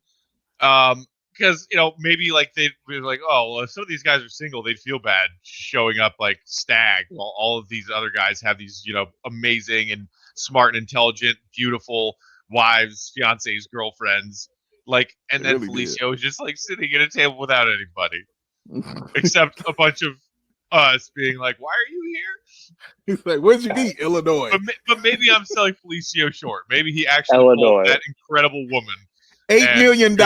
Because maybe like they'd be like, oh, well, if some of these guys are single, they'd feel bad showing up like stag, while all of these other guys have these amazing and smart and intelligent, beautiful wives, fiancés, girlfriends. Like, and then really Felicio was just like sitting at a table without anybody, except a bunch of us being like, "Why are you here?" He's like, "Where'd you meet Illinois?" But maybe I'm selling Felicio short. Maybe he actually pulled that incredible woman. $8 million,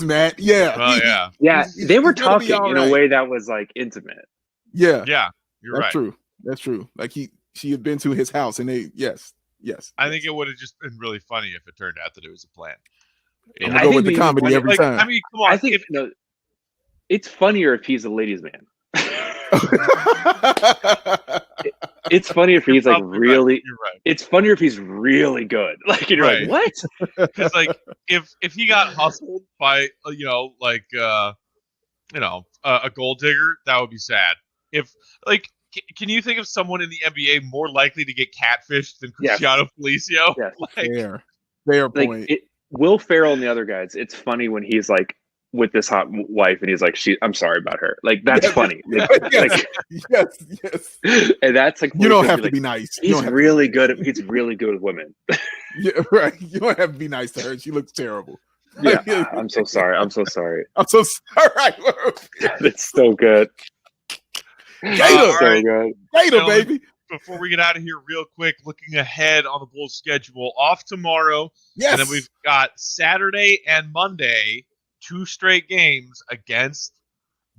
Matt. Yeah. Yeah. They were talking in a way that was like intimate. Yeah. Yeah. You're right. That's true. Like she had been to his house, and yes. I think it would have just been really funny if it turned out that it was a plan. I'm gonna go with the comedy every time. I mean, come on. I think it's funnier if he's a ladies' man. It's funnier if he's like really. You're right. It's funnier if he's really good. Like you're like, what? Because like if he got hustled by a gold digger, that would be sad. If like Can you think of someone in the NBA more likely to get catfished than Yes. Cristiano Felicio? Yes. Fair point. Will Ferrell and the other guys, it's funny when he's like with this hot wife and he's like, I'm sorry about her. Like, that's funny. Yes. And that's like, you don't have to be nice. He's really good with women. Yeah, right. You don't have to be nice to her. She looks terrible. Yeah. I'm so sorry. I'm so sorry. It's so good. Gator, so good. Gator, baby. Before we get out of here real quick, looking ahead on the Bulls schedule, off tomorrow. Yes. And then we've got Saturday and Monday, 2 straight games against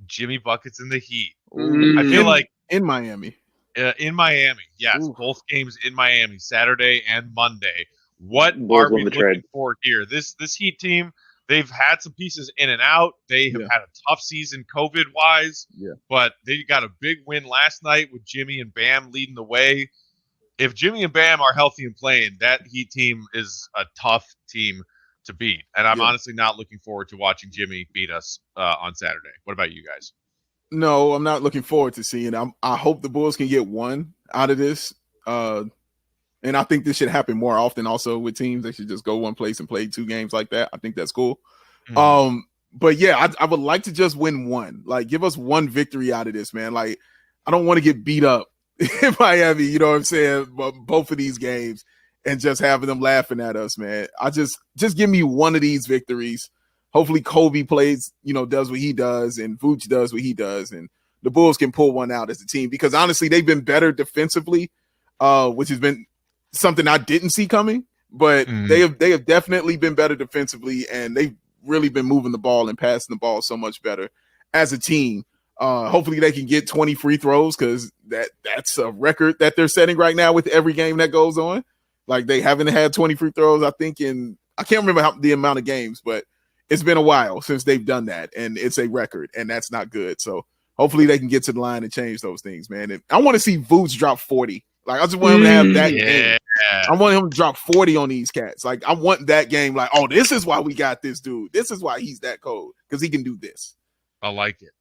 Jimmy Buckets and the Heat. I feel like in Miami. Yes, both games in Miami, Saturday and Monday. What Bulls are we looking for here? This Heat team, they've had some pieces in and out. They have had a tough season COVID-wise, but they got a big win last night with Jimmy and Bam leading the way. If Jimmy and Bam are healthy and playing, that Heat team is a tough team to beat. And I'm honestly not looking forward to watching Jimmy beat us on Saturday. What about you guys? No, I'm not looking forward to seeing it. I hope the Bulls can get one out of this. And I think this should happen more often also with teams. They should just go one place and play 2 games like that. I think that's cool. Mm-hmm. But yeah, I would like to just win one. Like, give us one victory out of this, man. Like, I don't want to get beat up in Miami, you know what I'm saying? Both of these games and just having them laughing at us, man. I just give me one of these victories. Hopefully Kobe plays, does what he does, and Vooch does what he does, and the Bulls can pull one out as a team, because honestly, they've been better defensively, which has been something I didn't see coming, but they have definitely been better defensively, and they've really been moving the ball and passing the ball so much better as a team. Hopefully they can get 20 free throws, because that's a record that they're setting right now with every game that goes on. Like, they haven't had 20 free throws, I think, I can't remember the amount of games, but it's been a while since they've done that, and it's a record, and that's not good. So hopefully they can get to the line and change those things, man. And I want to see Vooch drop 40. Like, I just want him to have that game. I want him to drop 40 on these cats. Like, I want that game. Like, oh, this is why we got this dude. This is why he's that cold, because he can do this. I like it.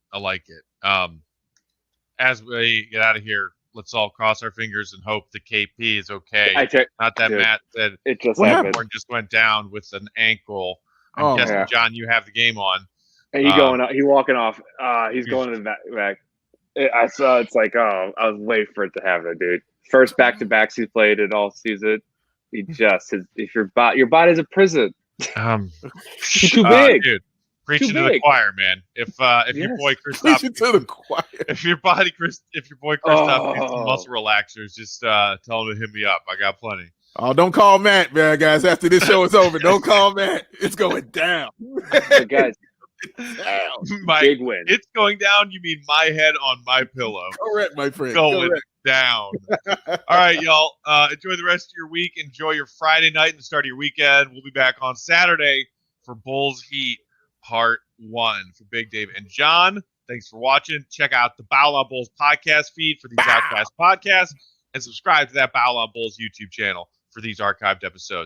As we get out of here, let's all cross our fingers and hope the KP is okay. Not that Matt said it just happened. Just went down with an ankle. I'm guessing, John, you have the game on. And he walking off. He's going to the back. I saw. It's like, I was waiting for it to happen, dude. First back-to-backs he's played in all season. If your body's a prison. Too big, dude. Preaching to the choir, man. If your boy Kristaps, if your boy Kristaps needs some muscle relaxers, just tell him to hit me up. I got plenty. Oh, don't call Matt, man, guys. After this show is over, don't call Matt. It's going down. But guys, big win. It's going down. You mean my head on my pillow? Correct, my friend. Going down. All right, y'all. Enjoy the rest of your week. Enjoy your Friday night and the start of your weekend. We'll be back on Saturday for Bulls Heat Part 1 for Big Dave and John. Thanks for watching. Check out the BAWL on Bulls podcast feed for these Outcasts podcasts, and subscribe to that BAWL on Bulls YouTube channel for these archived episodes.